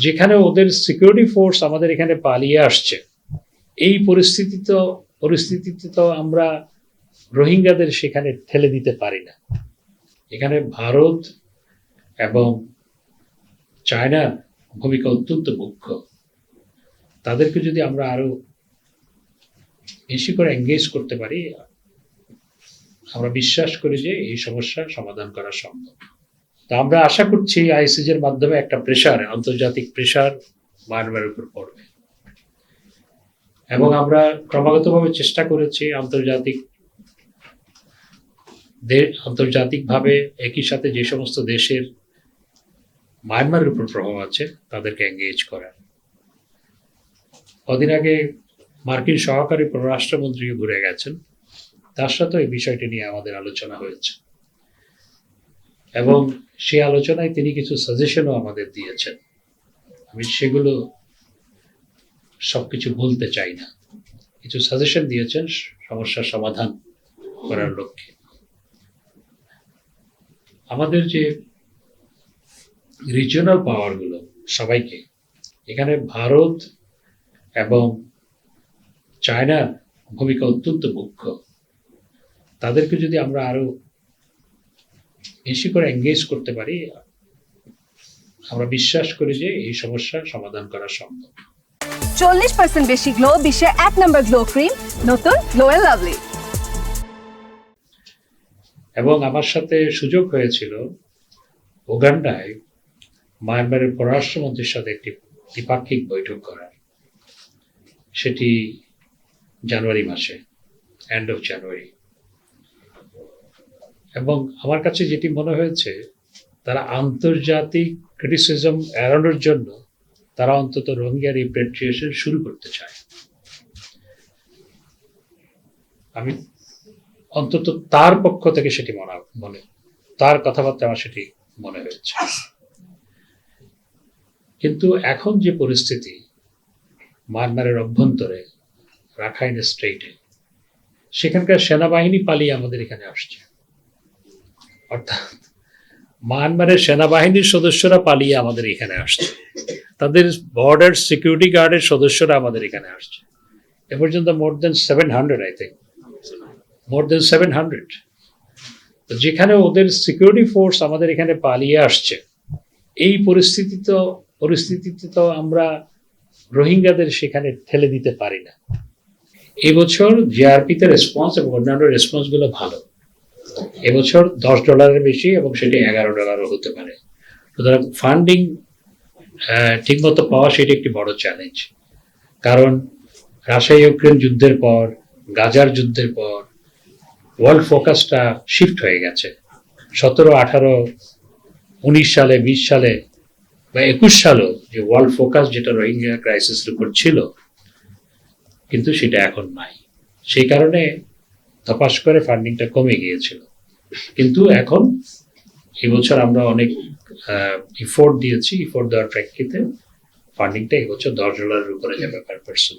যেখানে ওদের security force আমাদের এখানে পালিয়ে আসছে, এই পরিস্থিতিতে তো আমরা রোহিঙ্গাদের সেখানে ঠেলে দিতে পারি না। এখানে ভারত এবং চায়নার ভূমিকা অত্যন্ত মুখ্য। তাদেরকে যদি আমরা আরো বেশি করে এঙ্গেজ করতে পারি, আমরা বিশ্বাস করি যে এই সমস্যার সমাধান করা সম্ভব। তা আমরা আশা করছি আইসিজের মাধ্যমে একটা আন্তর্জাতিক প্রেশার মায়ানমারের উপর পড়বে, এবং আমরা ক্রমাগতভাবে চেষ্টা করেছি আন্তর্জাতিকভাবে একই সাথে যে সমস্ত দেশের মায়ানমারের উপর প্রভাব আছে তাদেরকে এঙ্গেজ করার। কদিন আগে মার্কিন সহকারী পররাষ্ট্রমন্ত্রী ঘুরে গেছেন, তার সাথে এই বিষয়টি নিয়ে আমাদের আলোচনা হয়েছে, এবং সেই আলোচনায় তিনি কিছু সাজেশনও আমাদের দিয়েছেন। আমি সেগুলো সবকিছু বলতে চাই না, কিছু সাজেশন দিয়েছেন সমস্যার সমাধান করার লক্ষ্যে। আমাদের যে রিজিওনাল পাওয়ারগুলো সবাইকে, এখানে ভারত এবং চায়নার ভূমিকা অত্যন্ত মুখ্য। তাদেরকে যদি আমরা আরো বেশি করে এঙ্গেজ করতে পারি, আমরা বিশ্বাস করি যে এই সমস্যার সমাধান করা সম্ভব। 40% বেশি গ্লো, বিশ্বের 1 নম্বর গ্লো ক্রিম, নতুন গ্লো এন্ড লাভলি। এবং আমার সাথে সুযোগ হয়েছিল উগান্ডায় মায়ানমারের পররাষ্ট্রমন্ত্রীর সাথে একটি দ্বিপাক্ষিক বৈঠক করার। সেটি জানুয়ারি মাসে, এন্ড অফ জানুয়ারি। এবং আমার কাছে যেটি মনে হয়েছে, তারা আন্তর্জাতিক ক্রিটিসিজম এড়ানোর জন্য তারা অন্তত রোহিঙ্গা রিপ্যাট্রিয়েশন শুরু করতে চায়। আমি অন্তত তার পক্ষ থেকে সেটি তার কথাবার্তা আমার সেটি মনে হয়েছে। কিন্তু এখন যে পরিস্থিতি মায়ানমারের অভ্যন্তরে, রাখাইন স্টেটে, সেখানকার সেনাবাহিনী পালিয়ে আমাদের এখানে আসছে। অর্থাৎ মায়ানমারের সেনাবাহিনীর সদস্যরা পালিয়ে আমাদের এখানে আসছে, তাদের বর্ডার সিকিউরিটি গার্ডের সদস্যরা আমাদের এখানে আসছে। এ পর্যন্ত মোর দেন 700, আই থিঙ্ক মোর দেন 700। যেখানে ওদের সিকিউরিটি ফোর্স আমাদের এখানে পালিয়ে আসছে, এই পরিস্থিতিতে তো আমরা রোহিঙ্গাদের সেখানে ঠেলে দিতে পারি না। এবছর জিআরপিতে রেসপন্স এবং অন্যান্য রেসপন্সগুলো ভালো। এবছর $10 বেশি, এবং সেটি $11 হতে পারে। সুতরাং ফান্ডিং ঠিকমতো পাওয়া সেটি একটি বড় চ্যালেঞ্জ। কারণ রাশিয়া ইউক্রেন যুদ্ধের পর, গাজার যুদ্ধের পর ওয়ার্ল্ড ফোকাসটা শিফট হয়ে গেছে। 17, 18, 19 সালে, 20 সালে বা 21 সালেও যে ওয়ার্ল্ড ফোকাস যেটা রোহিঙ্গা ক্রাইসিসের উপর ছিল, কিন্তু সেটা এখন নাই। সেই কারণে ধপাস করে ফান্ডিংটা কমে গিয়েছিল। কিন্তু এখন এবছর আমরা অনেক এফোর্ট দিয়েছি। এফোর্ট দেওয়ার প্রেক্ষিতে ফান্ডিংটা এবছর $10 উপরে যাবে পার পার্সন।